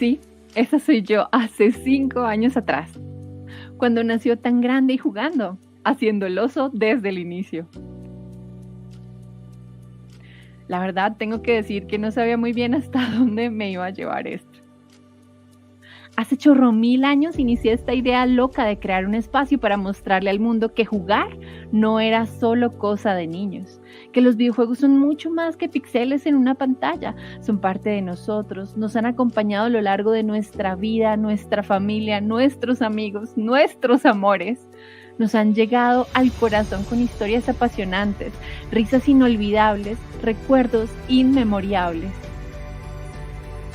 Sí, esa soy yo hace 5 años atrás, cuando nació tan grande y jugando, haciendo el oso desde el inicio. La verdad, tengo que decir que no sabía muy bien hasta dónde me iba a llevar esto. Hace chorro mil años inicié esta idea loca de crear un espacio para mostrarle al mundo que jugar no era solo cosa de niños, que los videojuegos son mucho más que píxeles en una pantalla, son parte de nosotros, nos han acompañado a lo largo de nuestra vida, nuestra familia, nuestros amigos, nuestros amores. Nos han llegado al corazón con historias apasionantes, risas inolvidables, recuerdos inmemorables.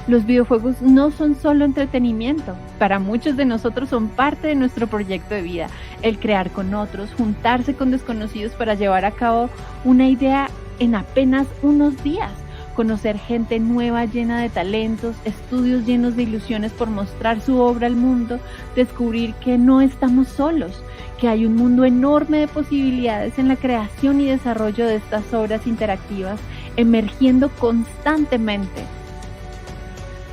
Los videojuegos no son solo entretenimiento, para muchos de nosotros son parte de nuestro proyecto de vida, el crear con otros, juntarse con desconocidos para llevar a cabo una idea en apenas unos días, conocer gente nueva llena de talentos, estudios llenos de ilusiones por mostrar su obra al mundo, descubrir que no estamos solos, que hay un mundo enorme de posibilidades en la creación y desarrollo de estas obras interactivas, emergiendo constantemente.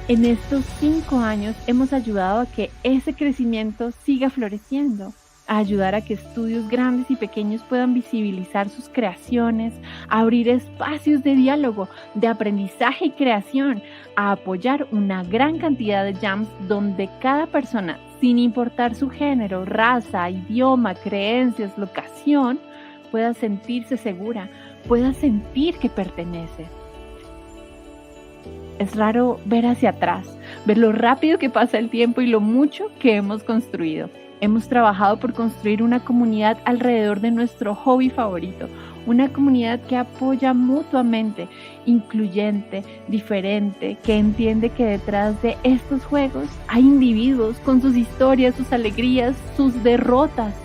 En estos 5 años hemos ayudado a que ese crecimiento siga floreciendo, a ayudar a que estudios grandes y pequeños puedan visibilizar sus creaciones, a abrir espacios de diálogo, de aprendizaje y creación, a apoyar una gran cantidad de jams donde cada persona, sin importar su género, raza, idioma, creencias, locación, pueda sentirse segura, pueda sentir que pertenece. Es raro ver hacia atrás, ver lo rápido que pasa el tiempo y lo mucho que hemos construido. Hemos trabajado por construir una comunidad alrededor de nuestro hobby favorito, una comunidad que apoya mutuamente, incluyente, diferente, que entiende que detrás de estos juegos hay individuos con sus historias, sus alegrías, sus derrotas,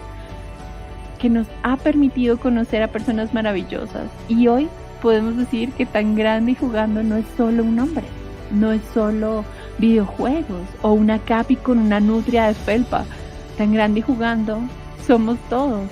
que nos ha permitido conocer a personas maravillosas. Y hoy podemos decir que Tan Grande y Jugando no es solo un nombre, no es solo videojuegos o una Capi con una nutria de felpa. Tan Grande y Jugando somos todos.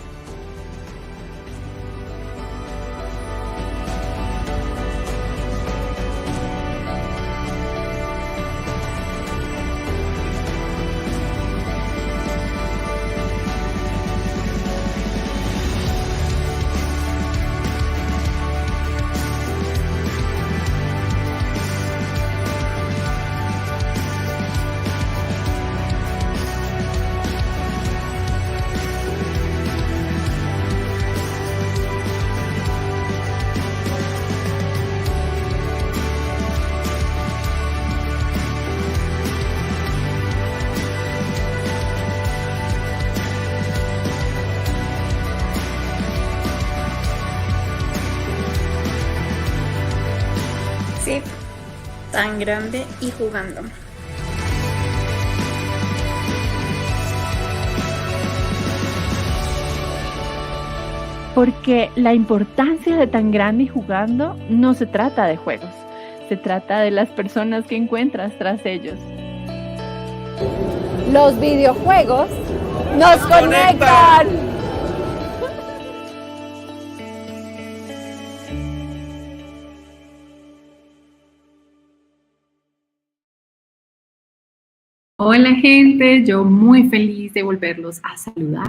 Sí, Tan Grande y Jugando. Porque la importancia de Tan Grande y Jugando no se trata de juegos, se trata de las personas que encuentras tras ellos. Los videojuegos nos conectan. Hola gente, yo muy feliz de volverlos a saludar.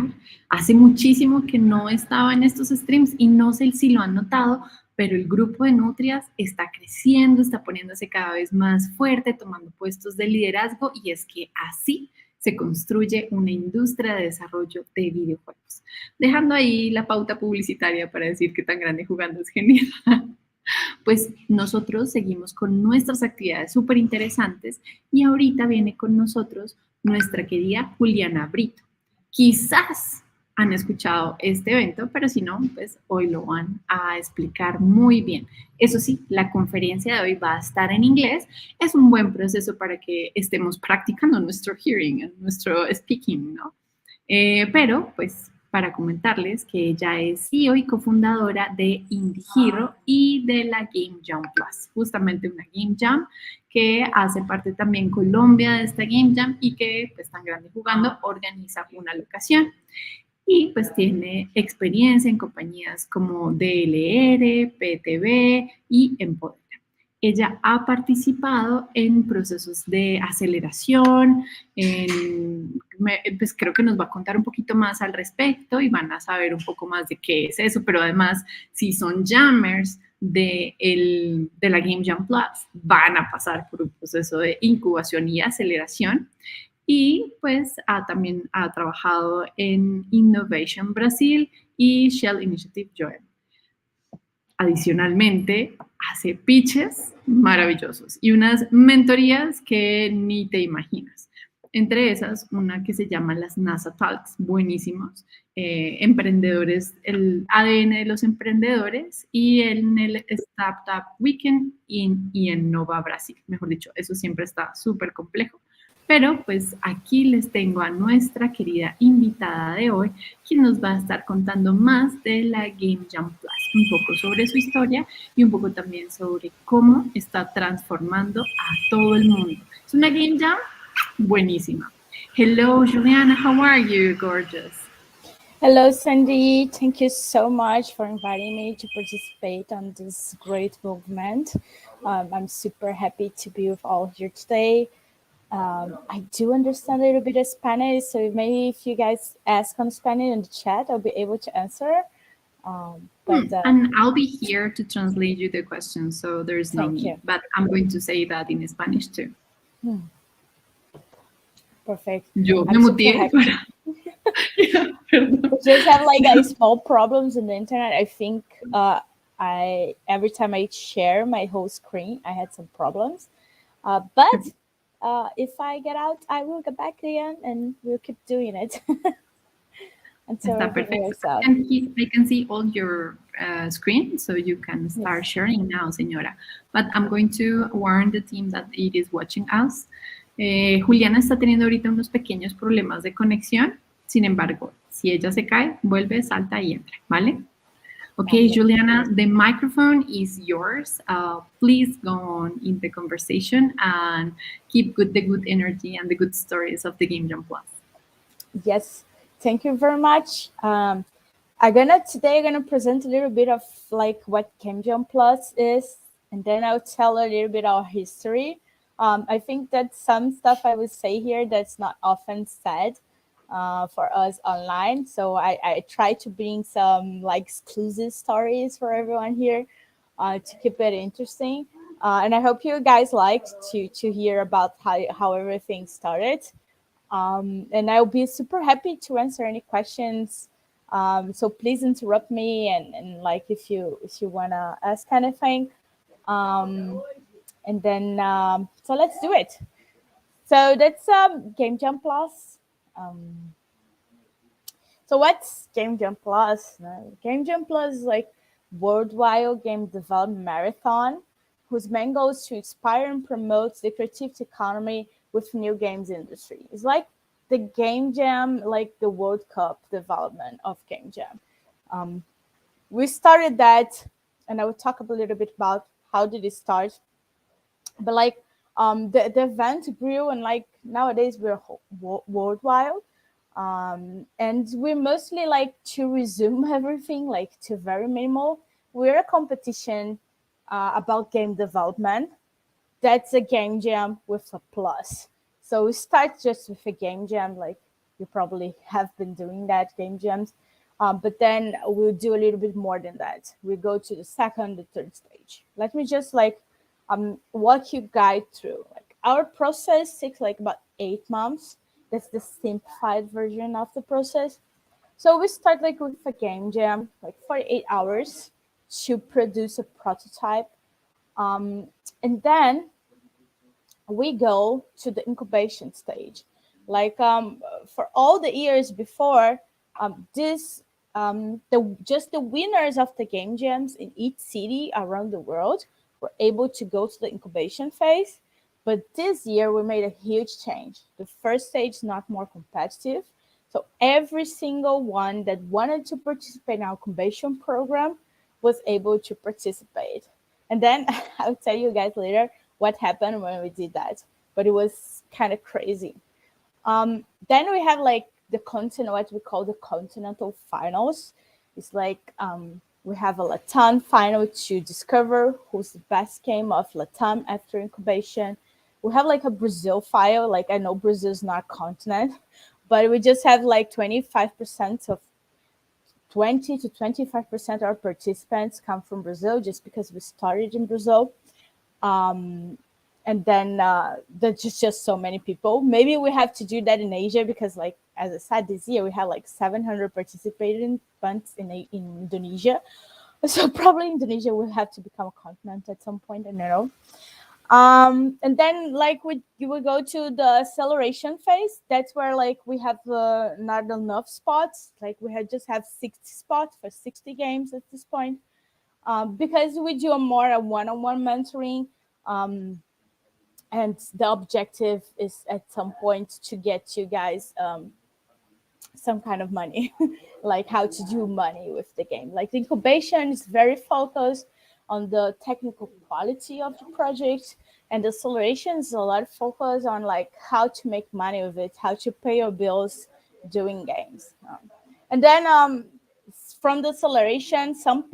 Hace muchísimo que no estaba en estos streams y no sé si lo han notado, pero el grupo de nutrias está creciendo, está poniéndose cada vez más fuerte, tomando puestos de liderazgo y es que así se construye una industria de desarrollo de videojuegos. Dejando ahí la pauta publicitaria para decir que Tan Grande Jugando es genial. Pues nosotros seguimos con nuestras actividades súper interesantes y ahorita viene con nosotros nuestra querida Juliana Brito. Quizás han escuchado este evento, pero si no, pues hoy lo van a explicar muy bien. Eso sí, la conferencia de hoy va a estar en inglés. Es un buen proceso para que estemos practicando nuestro hearing, nuestro speaking, ¿no? Pero pues para comentarles que ella es CEO y cofundadora de Indie Hero y de la GameJamPlus, justamente una Game Jam que hace parte también Colombia de esta Game Jam y que pues Tan Grande Jugando organiza una locación. Y pues tiene experiencia en compañías como DLR, PTV y Empodera. ella ha participado en procesos de aceleración, pues creo que nos va a contar un poquito más al respecto y van a saber un poco más de qué es eso, pero además, si son jammers de la GameJamPlus, van a pasar por un proceso de incubación y aceleración. Y pues también ha trabajado en Innovation Brasil y Shell Initiative Joint. Adicionalmente, hace pitches maravillosos y unas mentorías que ni te imaginas. Entre esas, una que se llama las NASA Talks, buenísimos, emprendedores, el ADN de los emprendedores y en el Startup Weekend y en Nova Brasil. Mejor dicho, eso siempre está súper complejo. Pero pues aquí les tengo a nuestra querida invitada de hoy, quien nos va a estar contando más de la GameJamPlus, un poco sobre su historia y un poco también sobre cómo está transformando a todo el mundo. Es una Game Jam buenísima. Hello, Juliana, how are you, gorgeous? Hello, Sandy. Thank you so much for inviting me to participate on this great movement. I'm super happy to be with all here today. I do understand a little bit of Spanish, so maybe if you guys ask on Spanish in the chat, I'll be able to answer. And I'll be here to translate you the questions, so there's no need. But I'm going to say that in Spanish too. Perfect. Yo me muteé para... Just have like a small problems in the internet. I think every time I share my whole screen, I had some problems. But if I get out, I will get back again and we'll keep doing it. Until Está perfecto. I can see all your screen, so you can start sharing now, señora. But I'm going to warn the team that it is watching us. Juliana está teniendo ahorita unos pequeños problemas de conexión. Sin embargo, si ella se cae, vuelve, salta y entra, ¿vale? Okay, Juliana, the microphone is yours. Please go on in the conversation and keep the good energy and the good stories of the GameJamPlus. Yes, thank you very much. Today I'm gonna present a little bit of like what GameJamPlus is, and then I'll tell a little bit of history. I think that some stuff I would say here that's not often said for us online. So I try to bring some like exclusive stories for everyone here to keep it interesting. And I hope you guys liked to hear about how everything started. And I'll be super happy to answer any questions. So please interrupt me and like if you wanna ask anything. And then, so let's do it. So that's GameJamPlus. So what's GameJamPlus? GameJamPlus is like worldwide game development marathon whose main goal is to inspire and promote the creativity economy with new games industry. It's like the Game Jam, like the World Cup development of Game Jam. We started that, and I will talk a little bit about how did it start. But like the event grew, and like nowadays we're worldwide, and we mostly like to resume everything like to very minimal. We're a competition about game development. That's a game jam with a plus. So we start just with a game jam, like you probably have been doing that game jams, but then we'll do a little bit more than that. We go to the second, the third stage. Let me just like walk you guys through. Like our process takes like about 8 months. That's the simplified version of the process. So we start like with a game jam, like 48 hours to produce a prototype. And then we go to the incubation stage. Like for all the years before, just the winners of the game jams in each city around the world were able to go to the incubation phase. But this year we made a huge change. The first stage is not more competitive. So every single one that wanted to participate in our incubation program was able to participate. And then I'll tell you guys later what happened when we did that. But it was kind of crazy. Then we have like what we call the continental finals. It's like We have a Latam final to discover who's the best game of Latam after incubation. We have like a Brazil file. Like I know Brazil is not a continent, but we just have like 25% of 20 to 25% of our participants come from Brazil just because we started in Brazil. And then there's just so many people. Maybe we have to do that in Asia because, like, as I said, this year we had like 700 participants in Indonesia. So probably Indonesia will have to become a continent at some point, I don't know. And then like you will go to the acceleration phase. That's where like we have not enough spots. Like we just have 60 spots for 60 games at this point. Because we do a one-on-one mentoring. And the objective is at some point to get you guys some kind of money, like how to do money with the game. Like the incubation is very focused on the technical quality of the project, and the acceleration is a lot of focus on like how to make money with it, how to pay your bills doing games. And then from the acceleration, some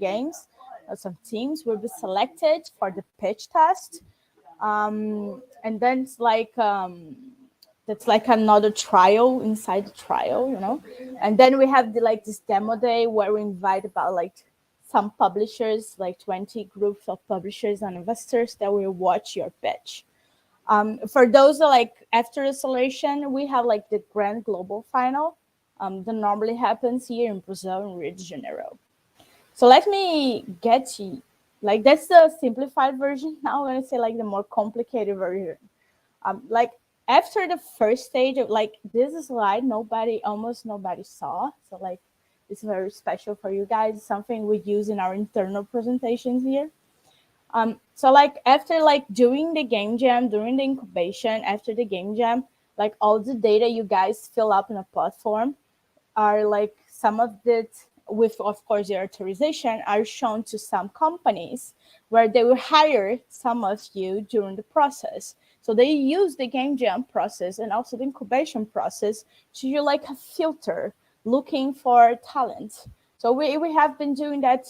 games, some teams will be selected for the pitch test. And then it's like that's like another trial inside the trial, you know. And then we have this demo day where we invite about like some publishers, like 20 groups of publishers and investors that will watch your pitch. For those like after acceleration, we have like the grand global final that normally happens here in Brazil in Rio de Janeiro. So let me get to like that's the simplified version. Now I'm gonna say like the more complicated version. Like after the first stage of like this slide, almost nobody saw. So like it's very special for you guys. Something we use in our internal presentations here. So like after like doing the game jam, during the incubation, after the game jam, like all the data you guys fill up in a platform are like some of it with, of course, your authorization, are shown to some companies where they will hire some of you during the process. So they use the game jam process and also the incubation process to do like a filter looking for talent. So we have been doing that.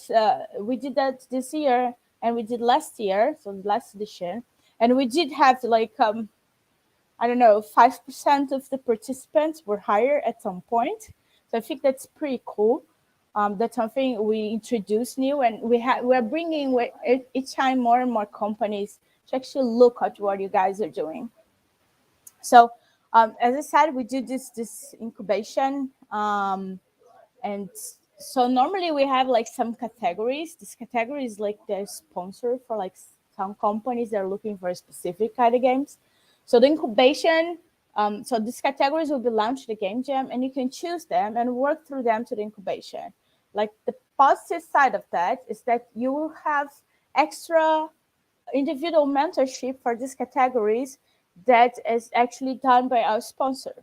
We did that this year and we did last year, so last edition. And we did have like, I don't know, 5% of the participants were hired at some point. So I think that's pretty cool. That's something we introduced new, and we're bringing each time more and more companies to actually look at what you guys are doing. So as I said, we do this incubation, and so normally we have like some categories. This category is like they're sponsored for like some companies that are looking for a specific kind of games. So the incubation. So these categories will be launched at the Game Jam, and you can choose them and work through them to the incubation. Like the positive side of that is that you will have extra individual mentorship for these categories that is actually done by our sponsor.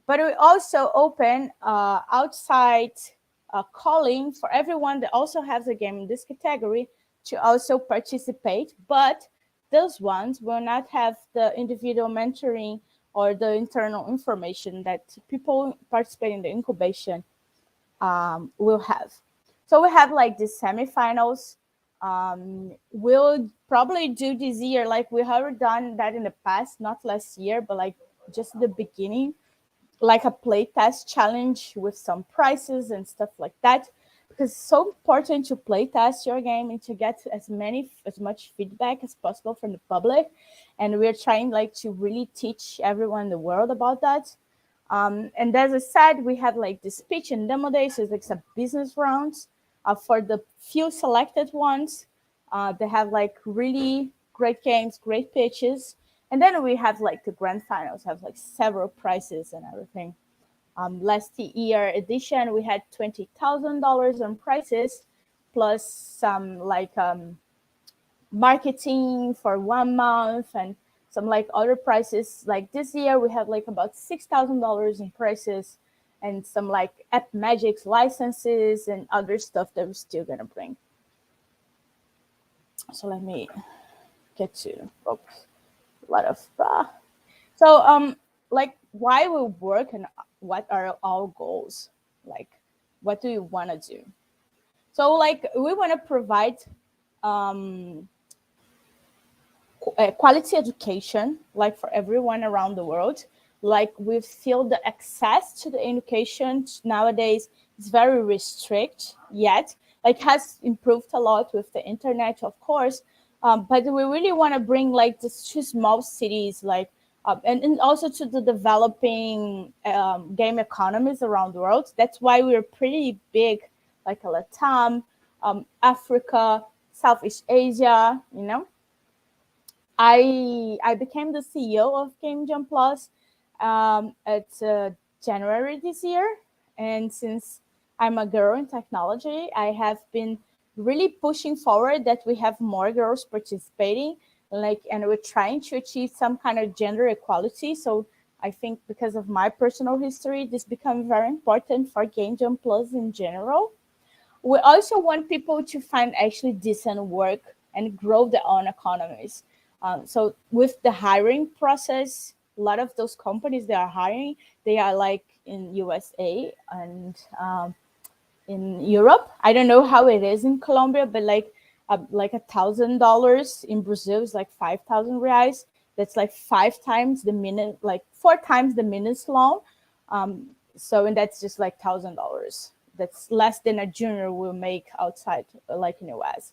But we also open outside calling for everyone that also has a game in this category to also participate, but those ones will not have the individual mentoring or the internal information that people participating in the incubation will have. So we have like the semifinals. We'll probably do this year, like we have done that in the past, not last year, but like just the beginning, like a playtest challenge with some prizes and stuff like that. Because it's so important to play test your game and to get as much feedback as possible from the public. And we're trying like to really teach everyone in the world about that. And as I said, we have like the speech and demo days. So it's like some business rounds for the few selected ones. They have like really great games, great pitches. And then we have like the grand finals, have like several prizes and everything. Last year edition, we had $20,000 on prizes, plus some like marketing for 1 month and some like other prizes. Like this year, we have like about $6,000 in prizes and some like App Magic's licenses and other stuff that we're still gonna bring. So let me get to a lot of so like why we work and what are our goals, like what do you want to do. So like we want to provide quality education, like for everyone around the world. Like we feel the access to the education nowadays is very restricted yet. Like has improved a lot with the internet, of course, but we really want to bring like this to small cities, like and also to the developing game economies around the world. That's why we're pretty big, like a Latam, Africa, Southeast Asia, you know. I became the CEO of GameJamPlus at January this year, and since I'm a girl in technology, I have been really pushing forward that we have more girls participating, like, and we're trying to achieve some kind of gender equality. So I think because of my personal history, this becomes very important for GameJamPlus in general. We also want people to find actually decent work and grow their own economies. So with the hiring process, a lot of those companies that are hiring, they are like in USA and in Europe. I don't know how it is in Colombia, but like $1,000 in Brazil is like 5,000 reais. That's like 5 times the minute, like 4 times the minutes long. So and that's just like $1,000. That's less than a junior will make outside, like in the US.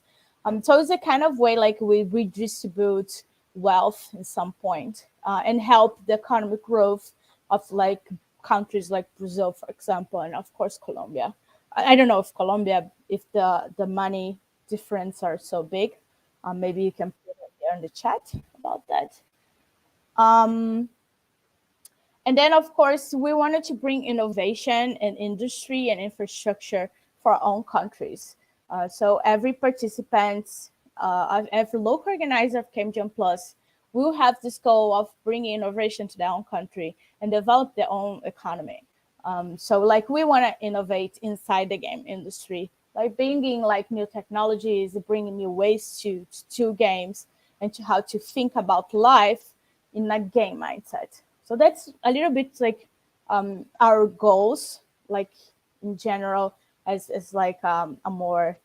So it's a kind of way like we redistribute wealth at some point and help the economic growth of like countries like Brazil, for example, and of course Colombia. I don't know if Colombia, if the money difference are so big. Maybe you can put it there in the chat about that. And then, of course, we wanted to bring innovation and industry and infrastructure for our own countries. So every participant, every local organizer of GameJamPlus will have this goal of bringing innovation to their own country and develop their own economy. So like we want to innovate inside the game industry, like bringing like new technologies, bringing new ways to games and to how to think about life in a game mindset. So that's a little bit like our goals, like in general, as like a more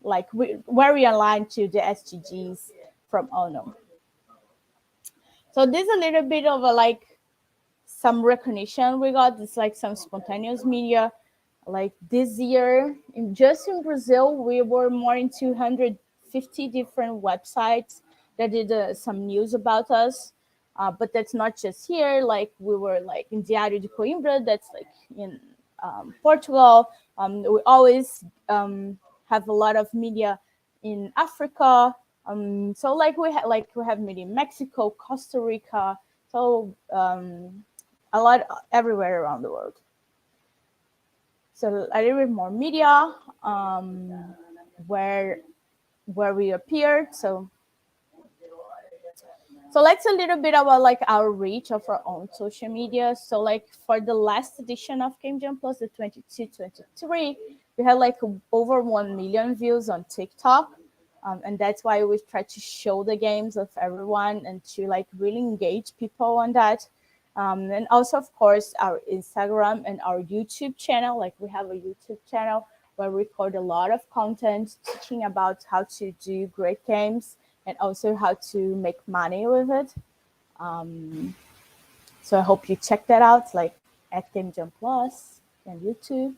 like where we align to the SDGs from ONU. So this is a little bit of a like some recognition we got. It's like some spontaneous media. Like this year, just in Brazil, we were more in 250 different websites that did some news about us. But that's not just here. Like we were like in Diário de Coimbra, that's like in Portugal. We always have a lot of media in Africa. So like we have media in Mexico, Costa Rica. So a lot everywhere around the world. So a little bit more media where we appeared. So let's a little bit about like our reach of our own social media. So like for the last edition of GameJamPlus, the 22-23, we had like over 1 million views on TikTok. And that's why we try to show the games of everyone and to like really engage people on that. And also, of course, our Instagram and our YouTube channel. Like we have a YouTube channel where we record a lot of content teaching about how to do great games and also how to make money with it. So I hope you check that out, like at GameJamPlus and YouTube.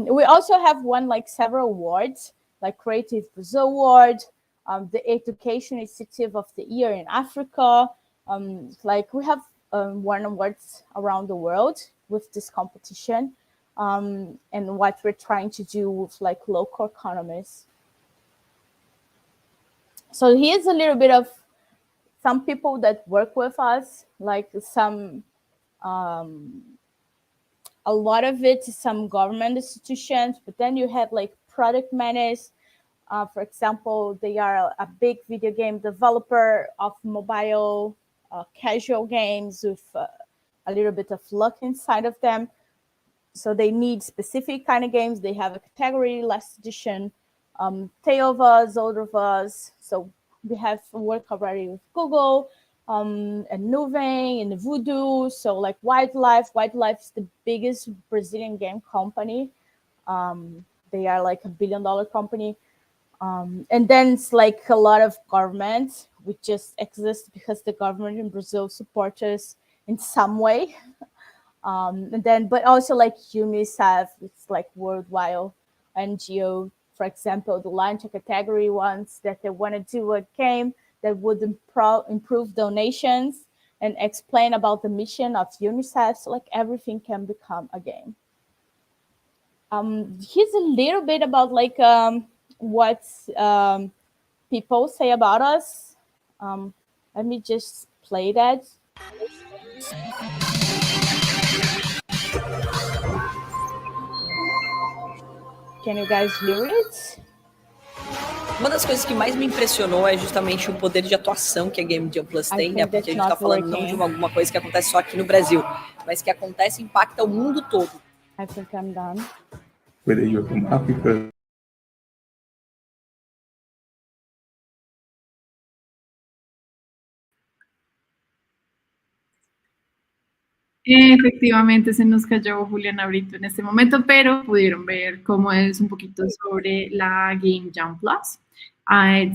We also have won like several awards, like Creative Brazil Award, the Education Initiative of the Year in Africa. Like we have won awards around the world with this competition, and what we're trying to do with like local economies. So here's a little bit of some people that work with us, like some, a lot of it is some government institutions, but then you have like product managers. For example, they are a big video game developer of mobile casual games with a little bit of luck inside of them. So they need specific kind of games. They have a category, last edition, Tale of Us, Old of Us. So we have work already with Google and Nuvem and Voodoo. So like Wildlife is the biggest Brazilian game company. They are like $1 billion company. And then it's like a lot of government, which just exists because the government in Brazil supports us in some way. And then, but also like UNICEF, it's like worldwide NGO, for example, the launch a category once that they want to do a game that would improve donations and explain about the mission of UNICEF. So like everything can become a game. Here's a little bit about like what people say about us. Let me just play that. Can you guys hear it? Uma das coisas que mais me impressionou é justamente o poder de atuação que a GameJamPlus tem, né? Porque a gente está falando não de alguma coisa que acontece só aqui no Brasil, mas que acontece e impacta o mundo todo. I think I'm done. Whether you're from Africa. Efectivamente se nos cayó Juliana Brito en este momento, pero pudieron ver cómo es un poquito sobre la GameJamPlus.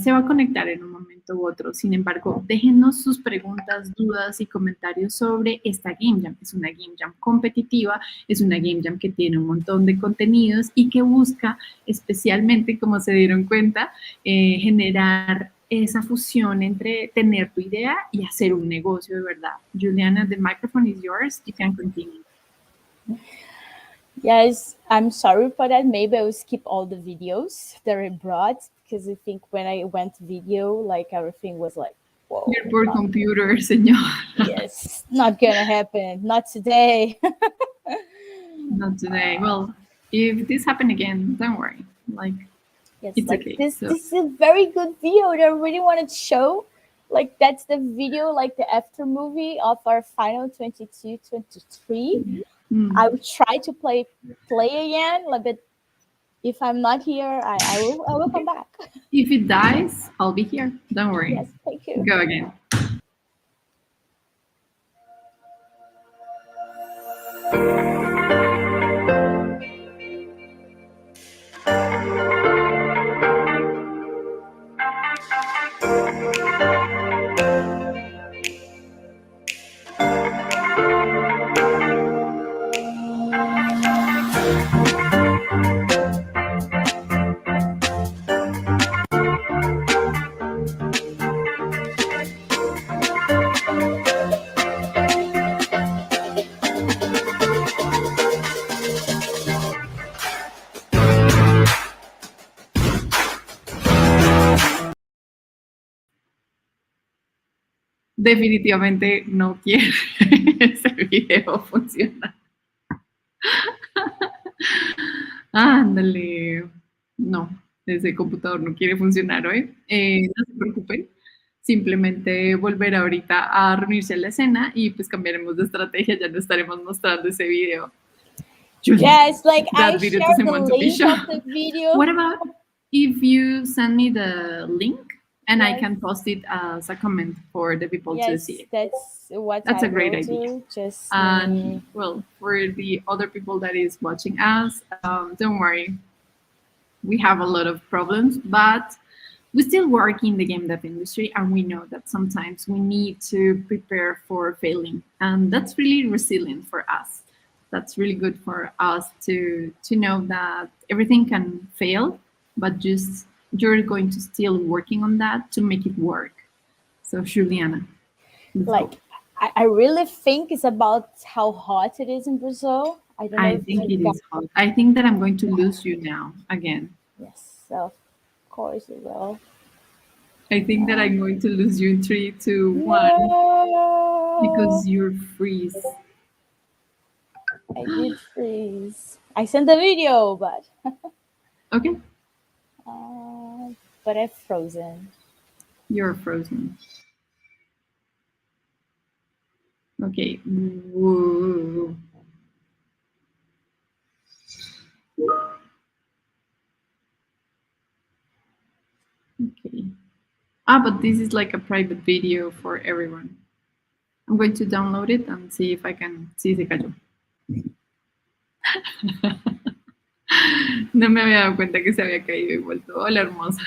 Se va a conectar en un momento u otro. Sin embargo, déjenos sus preguntas, dudas y comentarios sobre esta Game Jam. Es una Game Jam competitiva, es una Game Jam que tiene un montón de contenidos y que busca especialmente, como se dieron cuenta, generar esa fusión entre tener tu idea y hacer un negocio de verdad. Juliana, the microphone is yours. You can continue. Yes, I'm sorry for that. Maybe I will skip all the videos that I brought because I think when I went video, like everything was like, whoa. Your poor computer, señor. Yes, not gonna happen. Not today. Not today. Well, if this happens again, don't worry. Like, yes, it's like okay. this is a very good video that I really wanted to show. Like that's the video, like the after movie of our final 22-23. I will try to play again, but if I'm not here, I will come back. If it dies, I'll be here. Don't worry. Yes, thank you. Go again. Definitivamente no quiere ese video funcionar. Ándale. No, ese computador no quiere funcionar hoy. No se preocupen. Simplemente volver ahorita a reunirse a la escena y pues cambiaremos de estrategia. Ya no estaremos mostrando ese video. Yes, like I video shared doesn't the want to be link shown. of the video. What about if you send me the link and I Yes. can post it as a comment for the people to Yes, see it? that's a great idea. do. Just And well, for the other people that is watching us, don't worry. We have a lot of problems, but we still work in the game dev industry, and we know that sometimes we need to prepare for failing, and that's really resilient for us. That's really good for us to know that everything can fail, but just you're going to still working on that to make it work. So Juliana, like I really think it's about how hot it is in Brazil. I don't know. I think it is hot. I think that I'm going to lose you now again. Yes, so of course it will. I think that I'm going to lose you in 3, 2, 1 because you're freeze. I did freeze. I sent the video, but Okay, but I've frozen. you're frozen. Okay. Whoa. Okay. But this is like a private video for everyone. I'm going to download it and see if I can see se cayó. No me había dado cuenta que se había caído y vuelto. Hola, hermosa.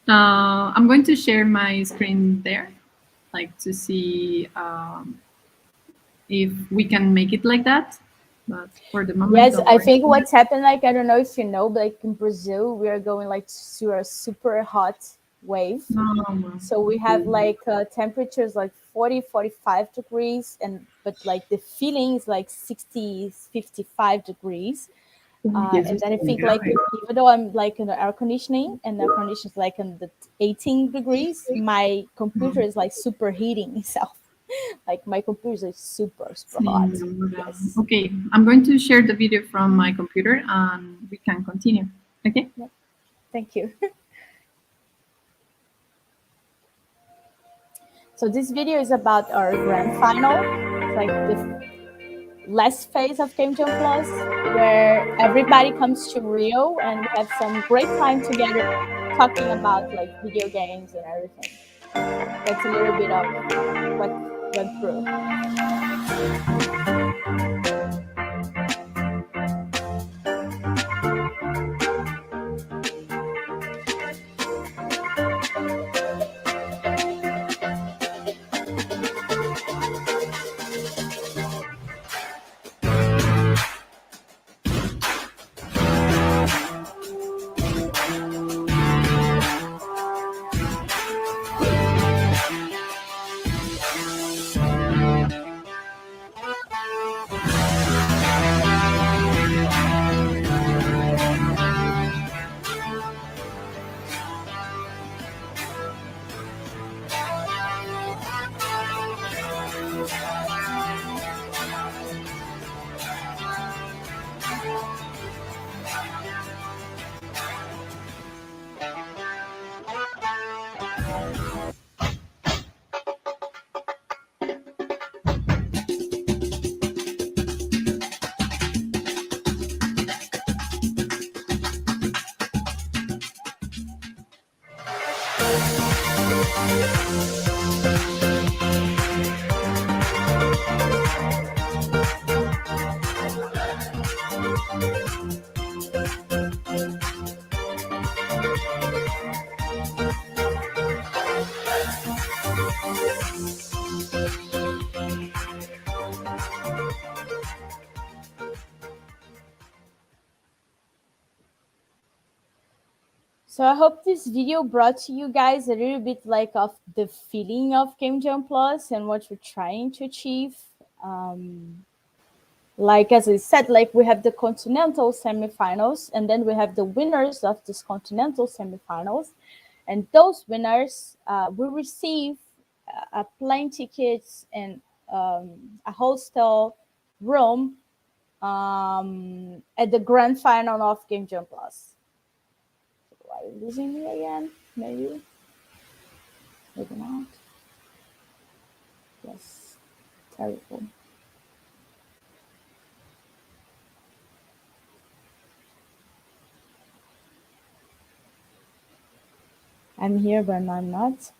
I'm going to share my screen there, like to see if we can make it like that. But for the moment, yes, I think what's happened, like, I don't know if you know, but like in Brazil, we are going like through a super hot wave. So we have like temperatures like 40, 45 degrees, but like the feeling is like 60, 55 degrees. And then I think like, even though I'm like in the air conditioning and the air conditioning is like in the 18 degrees, my computer is like superheating itself. Like my computer is like super hot. Yes. Okay, I'm going to share the video from my computer and we can continue. Okay? Yep. Thank you. So this video is about our grand final. It's like the last phase of GameJamPlus, where everybody comes to Rio and we have some great time together talking about like video games and everything. That's a little bit of what went through. So I hope this video brought to you guys a little bit like of the feeling of GameJamPlus and what we're trying to achieve. Like, as I said, like we have the continental semifinals, and then we have the winners of this continental semifinals. And those winners will receive plane tickets and a hostel room at the grand final of GameJamPlus. Are you losing me again? Maybe not. Yes, terrible. I'm here, but I'm not.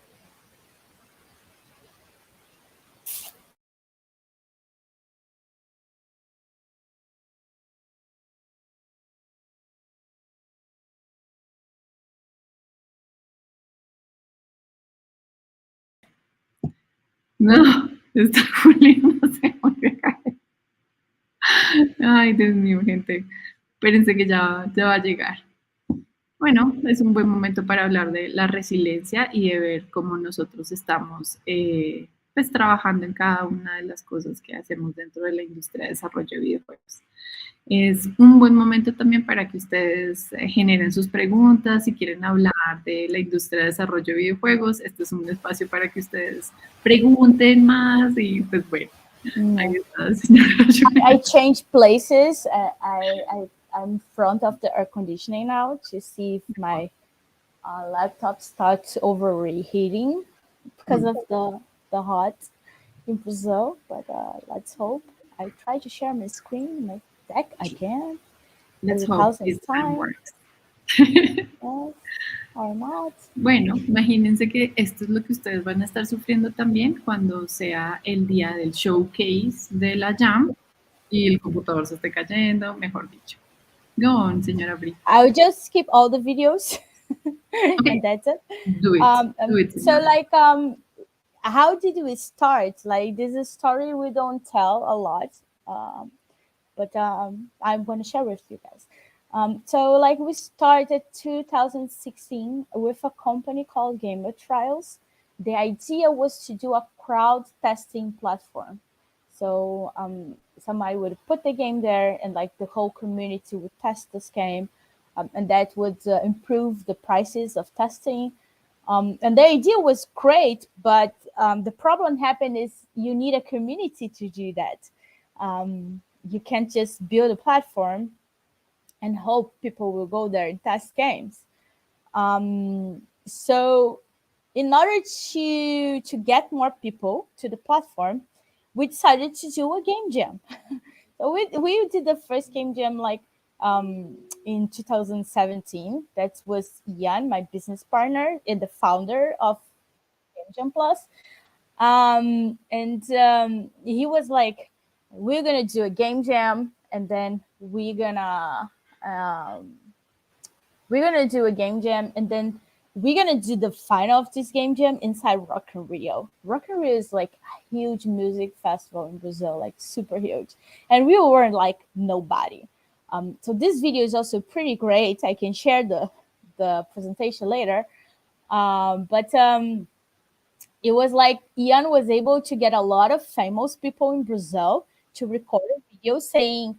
No, está Juli, no se volvió a caer. Ay, Dios mío, gente. Espérense que ya va a llegar. Bueno, es un buen momento para hablar de la resiliencia y de ver cómo nosotros estamos pues trabajando en cada una de las cosas que hacemos dentro de la industria de desarrollo de videojuegos. Es un buen momento también para que ustedes generen sus preguntas. Si quieren hablar de la industria de desarrollo de videojuegos, este es un espacio para que ustedes pregunten más y pues bueno. Ahí está, señora. I changed places. I'm in front of the air conditioning now to see if my laptop starts overheating because of the hot in Brazil. But let's hope. I try to share my screen, my deck again. Let's hope this time works. Yes, or not. Bueno, imagínense que esto es lo que ustedes van a estar sufriendo también cuando sea el día del showcase de la Jam. y el computador se esté cayendo, mejor dicho. Go on, señora Brito. I'll just skip all the videos. Okay. And that's it. Do it. Do it, So señora. like how did we start? Like, this is a story we don't tell a lot, but I'm going to share with you guys. So like we started 2016 with a company called GameJamPlus. The idea was to do a crowd testing platform. So somebody would put the game there, and like the whole community would test this game, and that would improve the prices of testing. And the idea was great, but the problem happened is you need a community to do that. You can't just build a platform and hope people will go there and test games. So in order to get more people to the platform, we decided to do a game jam. So we did the first game jam like in 2017. That was Ian, my business partner and the founder of GameJamPlus. And he was like, we're gonna do a game jam, and then we're gonna do a game jam, and then we're gonna do the final of this game jam inside Rock in Rio. Rock in Rio is like a huge music festival in Brazil, like super huge, and we were like nobody. So this video is also pretty great. I can share the presentation later, but it was like Ian was able to get a lot of famous people in Brazil to record a video saying,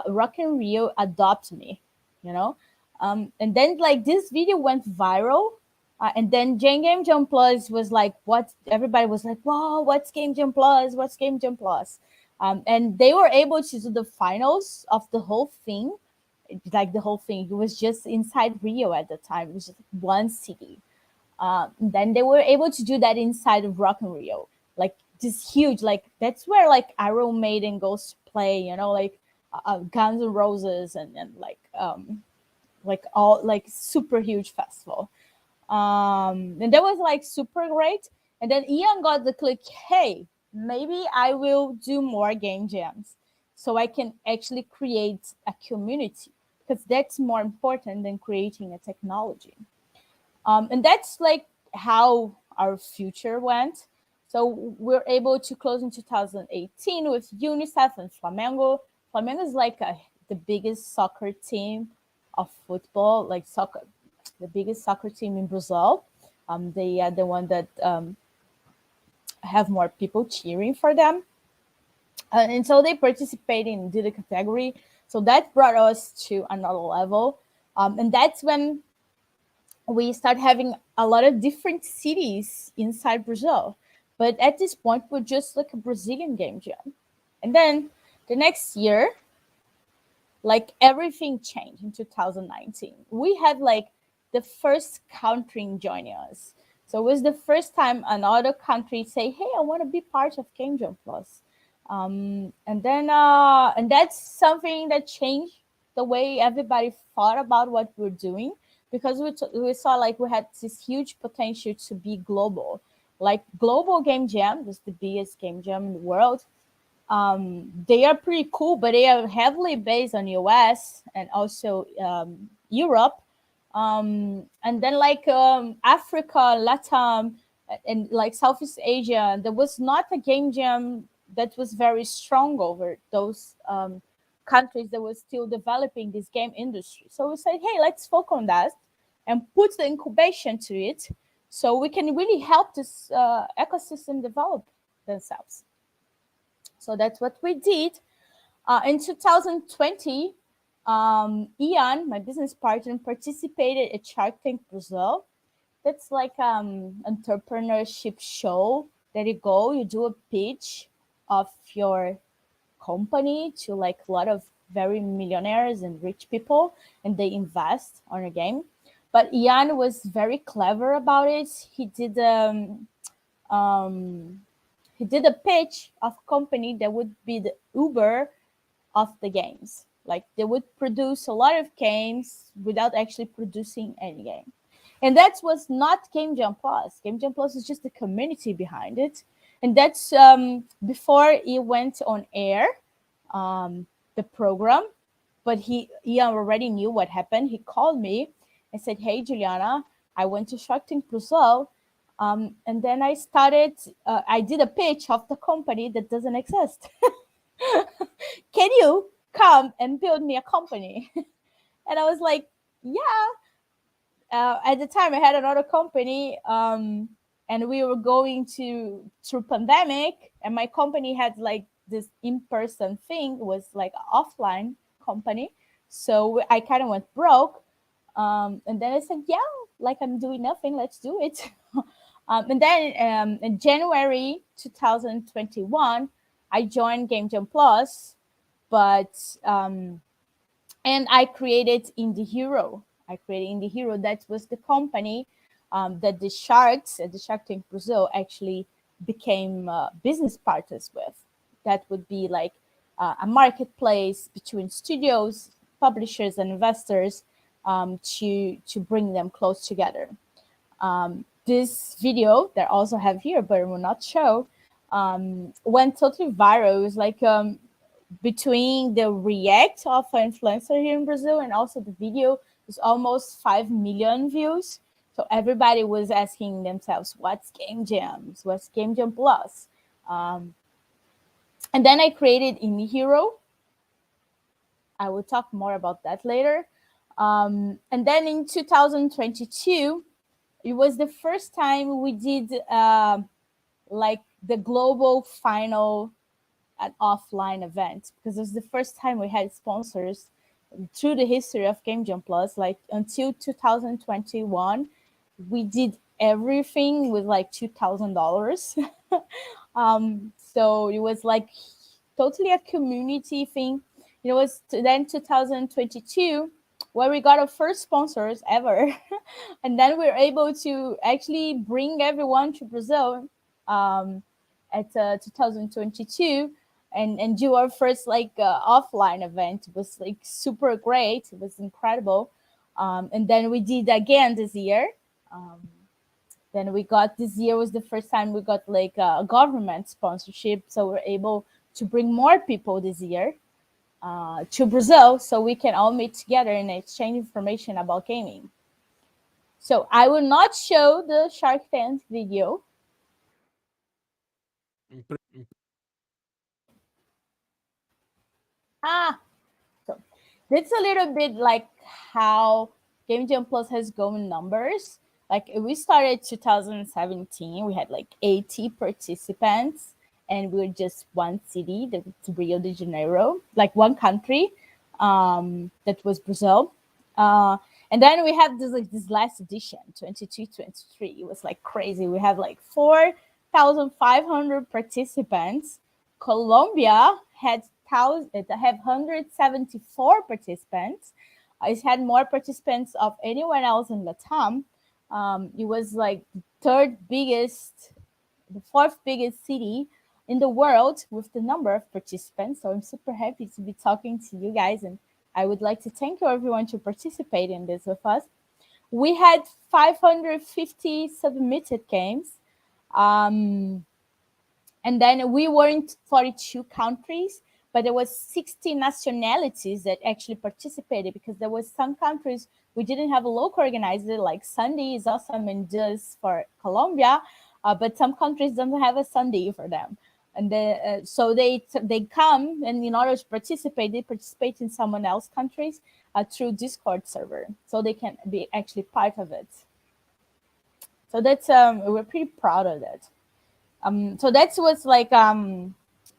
Rock in Rio, adopt me, you know? And then like this video went viral. And then GameJamPlus was like, what? Everybody was like, wow, what's GameJamPlus? What's GameJamPlus? And they were able to do the finals of the whole thing. Like the whole thing, it was just inside Rio at the time. It was just one city. Then they were able to do that inside of Rock in Rio, like this huge, like that's where like Iron Maiden goes to play, you know, like Guns N' Roses and like all like super huge festival. And that was like super great. And then Ian got the click, hey, maybe I will do more game jams so I can actually create a community, because that's more important than creating a technology. And that's like how our future went. So we're able to close in 2018 with UNICEF and Flamengo. Flamengo is like the biggest soccer team of football, like soccer, the biggest soccer team in Brazil. They are the one that have more people cheering for them. And so they participated in the category. So that brought us to another level. And that's when we start having a lot of different cities inside Brazil. But at this point, we're just like a Brazilian game jam. And then the next year, like everything changed in 2019. We had like the first country joining us. So it was the first time another country say, hey, I want to be part of GameJamPlus. And that's something that changed the way everybody thought about what we're doing, because we saw like we had this huge potential to be global. Like Global Game Jam, this is the biggest game jam in the world. They are pretty cool, but they are heavily based on US and also Europe. And then like Africa, Latam, and like Southeast Asia, there was not a game jam that was very strong over those countries that were still developing this game industry. So we said, hey, let's focus on that and put the incubation to it so we can really help this ecosystem develop themselves. So that's what we did. In 2020, Ian, my business partner, participated at Shark Tank Brazil. That's like entrepreneurship show that you do a pitch of your company to like a lot of very millionaires and rich people, and they invest on a game. But Ian was very clever about it. He did a pitch of a company that would be the Uber of the games. Like they would produce a lot of games without actually producing any game. And that was not GameJamPlus. GameJamPlus is just the community behind it. And that's before it went on air. the program, but he already knew what happened. He called me and said, "Hey, Juliana, I went to Shark Tank Brazil, and then I started. I did a pitch of the company that doesn't exist. Can you come and build me a company?" And I was like, "Yeah." At the time, I had another company, and we were going through pandemic, and my company had like this in-person thing, was like an offline company, so I kind of went broke. And then I said, "Yeah, like I'm doing nothing, let's do it." And then in January 2021, I joined GameJamPlus, but and I created Indie Hero. That was the company that the sharks at the Shark Tank Brazil actually became business partners with. That would be like a marketplace between studios, publishers, and investors to bring them close together. This video that I also have here, but I will not show, went totally viral. It was like between the react of an influencer here in Brazil and also the video was almost 5 million views. So everybody was asking themselves, what's Game Jams? What's GameJamPlus? And then I created Indie Hero. I will talk more about that later. And then in 2022, it was the first time we did like the global final an offline event, because it was the first time we had sponsors through the history of GameJamPlus. Like until 2021, we did everything with like $2,000. So it was like totally a community thing. It was then 2022 where we got our first sponsors ever. And then we were able to actually bring everyone to Brazil at 2022 and do our first like offline event. It was like super great. It was incredible. And then we did again this year. Then we got, this year was the first time we got like a government sponsorship. So we're able to bring more people this year to Brazil so we can all meet together and exchange information about gaming. So I will not show the Shark Tank video. So it's a little bit like how GameJamPlus has gone numbers. Like we started 2017, we had like 80 participants, and we were just one city, that's Rio de Janeiro, like one country, that was Brazil. And then we had this last edition, 22-23. It was like crazy. We have like 4,500 participants. Colombia had 174 participants. It had more participants of anyone else in Latam. It was like the fourth biggest city in the world with the number of participants. So I'm super happy to be talking to you guys, and I would like to thank you everyone to participate in this with us. We had 550 submitted games. And then we were in 42 countries, but there was 60 nationalities that actually participated, because there was some countries we didn't have a local organizer, like Sunday is awesome and does for Colombia, but some countries don't have a Sunday for them. And so they come, and in order to participate, they participate in someone else's countries through Discord server, so they can be actually part of it. So that's we're pretty proud of that. So that was like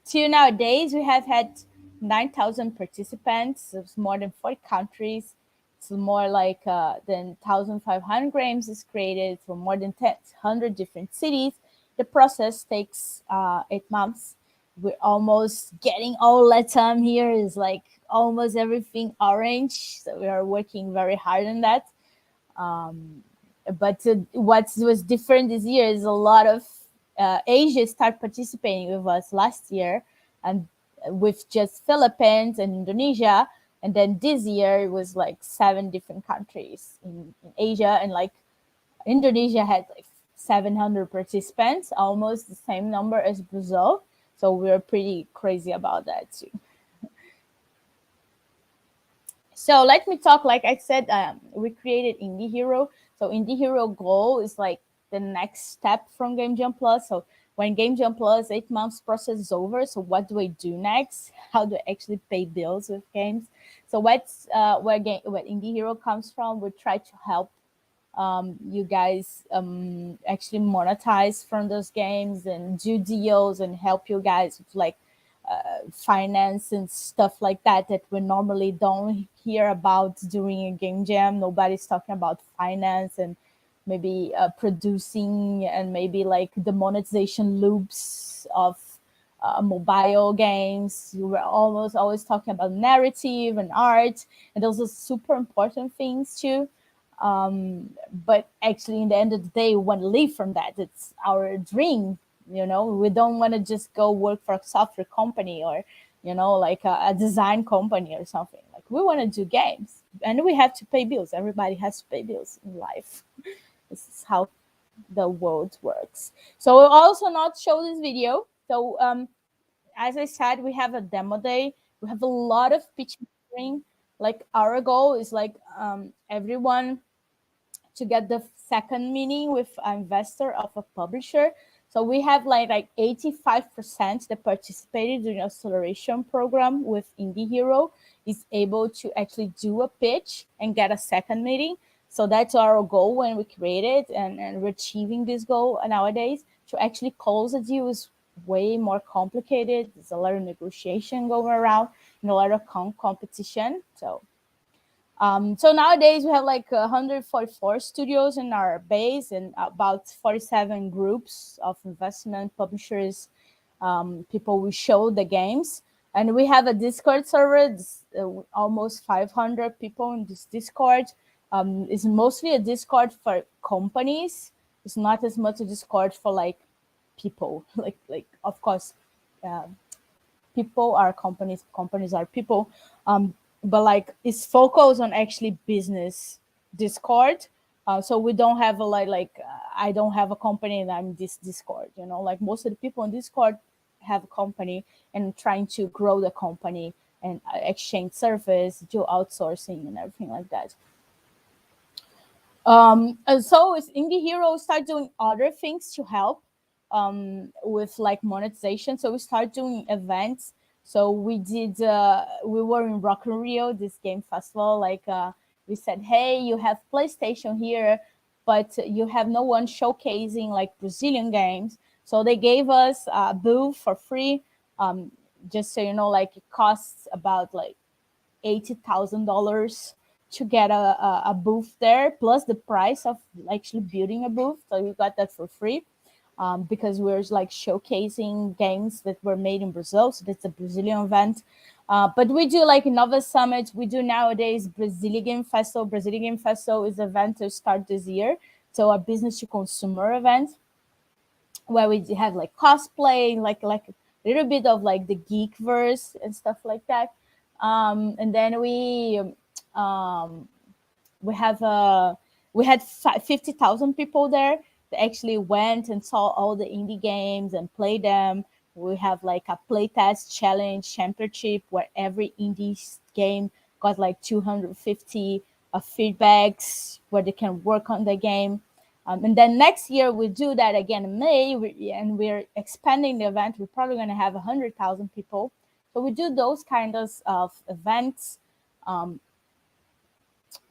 till nowadays we have had 9,000 participants. It's more than 40 countries. It's more like than 1,500 games is created for more than 100 different cities. The process takes 8 months. We're almost getting all Latam here. Is like almost everything orange. So we are working very hard on that. But what was different this year is a lot of Asia started participating with us last year, and with just Philippines and Indonesia. And then this year it was like 7 different countries in Asia, and like Indonesia had like 700 participants, almost the same number as Brazil. So we're pretty crazy about that too. So let me talk. Like I said, we created Indie Hero. So Indie Hero goal is like the next step from GameJamPlus. So when GameJamPlus 8 months process is over, so what do I do next? How do I actually pay bills with games? So what's where Indie Hero comes from? We try to help you guys actually monetize from those games and do deals and help you guys with like finance and stuff like that we normally don't hear about during a game jam. Nobody's talking about finance and maybe producing and maybe like the monetization loops of mobile games. You were almost always talking about narrative and art, and those are super important things too. But actually, in the end of the day, we want to live from that. It's our dream. We don't want to just go work for a software company or, like a design company or something. Like we want to do games, and we have to pay bills. Everybody has to pay bills in life. This is how the world works. So we'll also not show this video. So as I said, we have a demo day. We have a lot of pitch meeting. Like our goal is like everyone to get the second meeting with an investor of a publisher. So we have like 85% that participated in the acceleration program with Indie Hero is able to actually do a pitch and get a second meeting. So that's our goal when we create it, and we're achieving this goal nowadays. To actually close a deal is way more complicated. There's a lot of negotiation going around and a lot of competition. So nowadays we have like 144 studios in our base and about 47 groups of investment publishers, people we show the games. And we have a Discord server, almost 500 people in this Discord. It's mostly a Discord for companies. It's not as much a Discord for like people. Like of course, people are companies are people. But like it's focused on actually business Discord. So we don't have I don't have a company and I'm this Discord, like most of the people on Discord have a company and trying to grow the company and exchange service, do outsourcing and everything like that. And so it's Indie Hero start doing other things to help with like monetization. So we start doing events. So we did, we were in Rock in Rio, this game festival. Like we said, hey, you have PlayStation here, but you have no one showcasing like Brazilian games. So they gave us a booth for free. Just so you know, like it costs about like $80,000 to get a booth there, plus the price of actually building a booth. So you got that for free. Because we're like showcasing games that were made in Brazil. So that's a Brazilian event. But we do like Nova Summit. We do nowadays Brazilian Game Festival. Brazilian Game Festival is an event to start this year. So a business to consumer event where we have like cosplay, like a little bit of like the geek verse and stuff like that. And then we had 50,000 people there. They actually went and saw all the indie games and played them. We have like a playtest challenge championship where every indie game got like 250 feedbacks where they can work on the game. And then next year we do that again in May, and we're expanding the event. We're probably going to have 100,000 people. So we do those kinds of events. And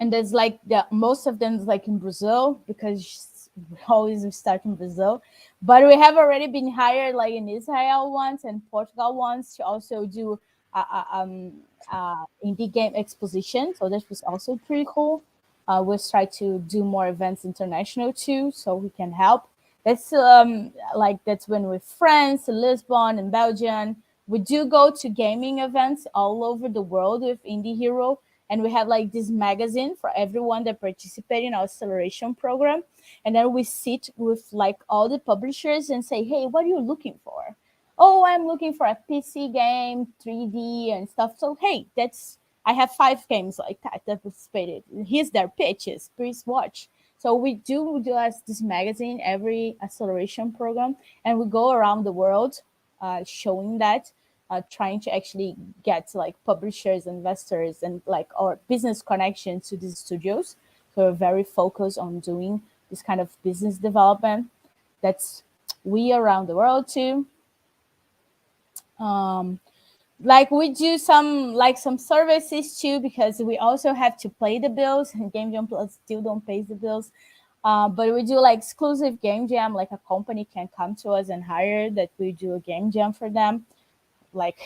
there's like most of them is like in Brazil because we always start in Brazil, but we have already been hired like in Israel once and Portugal once to also do indie game exposition. So that was also pretty cool. We'll try to do more events international too, so we can help. That's that's when with France, Lisbon, and Belgium. We do go to gaming events all over the world with Indie Hero. And we have like this magazine for everyone that participated in our acceleration program. And then we sit with like all the publishers and say, hey, what are you looking for? Oh, I'm looking for a PC game, 3D and stuff. So, hey, I have 5 games like that participated. Here's their pitches. Please watch. So we do this magazine every acceleration program. And we go around the world showing that. trying to actually get like publishers, investors, and like our business connection to these studios. So we're very focused on doing this kind of business development. That's we around the world too. Like we do some services too, because we also have to pay the bills, and GameJamPlus still don't pay the bills. But we do like exclusive game jam, like a company can come to us and hire that we do a game jam for them. Like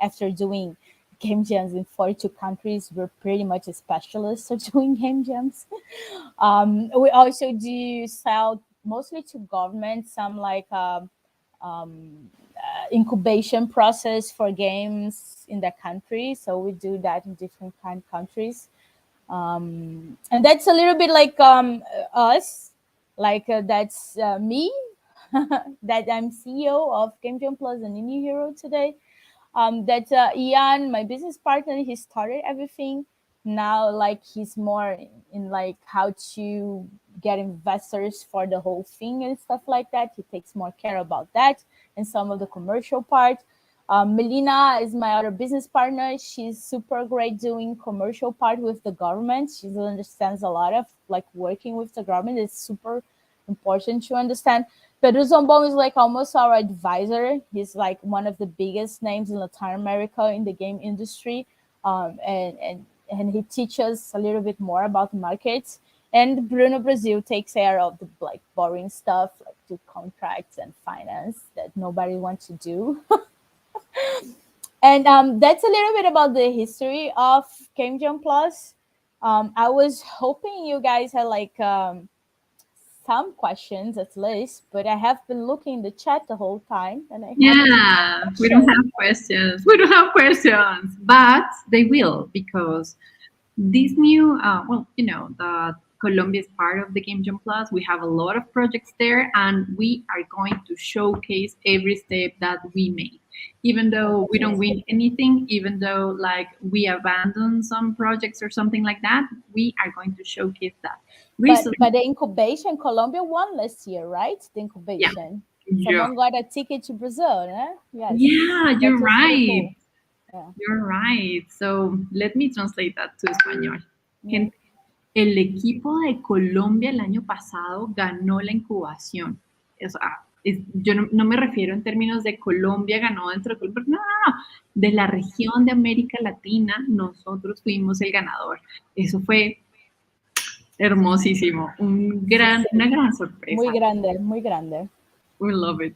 after doing game jams in 42 countries, we're pretty much a specialist at doing game jams. We also do sell mostly to government, some like incubation process for games in the country. So we do that in different kind of countries. And that's a little bit like us, like that's me, that I'm CEO of GameJamPlus and Indie Hero today. That's Ian, my business partner. He started everything. Now, like he's more in like how to get investors for the whole thing and stuff like that. He takes more care about that and some of the commercial part. Melina is my other business partner. She's super great doing commercial part with the government. She understands a lot of like working with the government. It's super important to understand. Pedro Zombon is like almost our advisor. He's like one of the biggest names in Latin America in the game industry. And he teaches a little bit more about the markets. And Bruno Brazil takes care of the like boring stuff, like do contracts and finance that nobody wants to do. And that's a little bit about the history of GameJamPlus. I was hoping you guys had like some questions at least, but I have been looking in the chat the whole time, and we don't have questions. We don't have questions, but they will, because this new, that Colombia is part of the GameJamPlus. We have a lot of projects there, and we are going to showcase every step that we made. Even though we don't win anything, even though like we abandon some projects or something like that, we are going to showcase that. But the incubation, Colombia won last year, right? The incubation. Yeah. Someone got a ticket to Brazil, right? Yes. Yeah, you're right. Cool. Yeah. You're right. So let me translate that to español. Yeah. El equipo de Colombia el año pasado ganó la incubación. O sea, yo no me refiero en términos de Colombia ganó dentro de Colombia, no. De la región de América Latina, nosotros fuimos el ganador. Eso fue hermosísimo, una gran sorpresa. Muy grande, muy grande. We love it.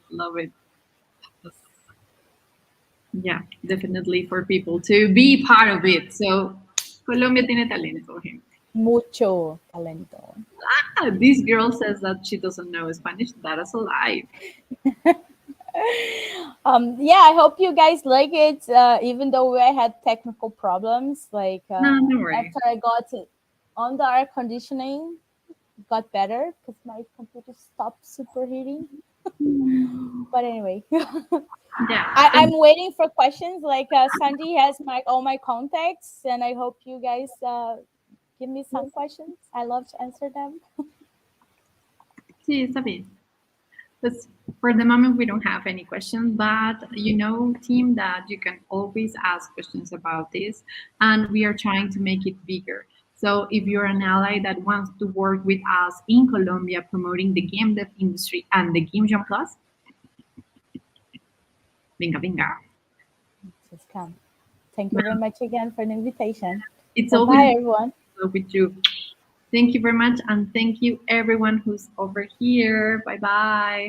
Yeah, definitely for people to be part of it. So, Colombia tiene talento, gente. Mucho talento. This girl says that she doesn't know Spanish. That is a lie. Yeah, I hope you guys like it. Even though I had technical problems, like don't worry. After I got it on the air conditioning, got better because my computer stopped superheating. But anyway, yeah, I'm waiting for questions. Like Sandy has all my contacts, and I hope you guys give me some questions. I love to answer them. Sí, está bien. But for the moment, we don't have any questions, but team, that you can always ask questions about this, and we are trying to make it bigger. So if you're an ally that wants to work with us in Colombia promoting the game dev industry and the GameJamPlus, venga. Just come. Thank you very much again for the invitation. It's bye everyone. With you. Thank you very much, and thank you everyone who's over here. Bye-bye.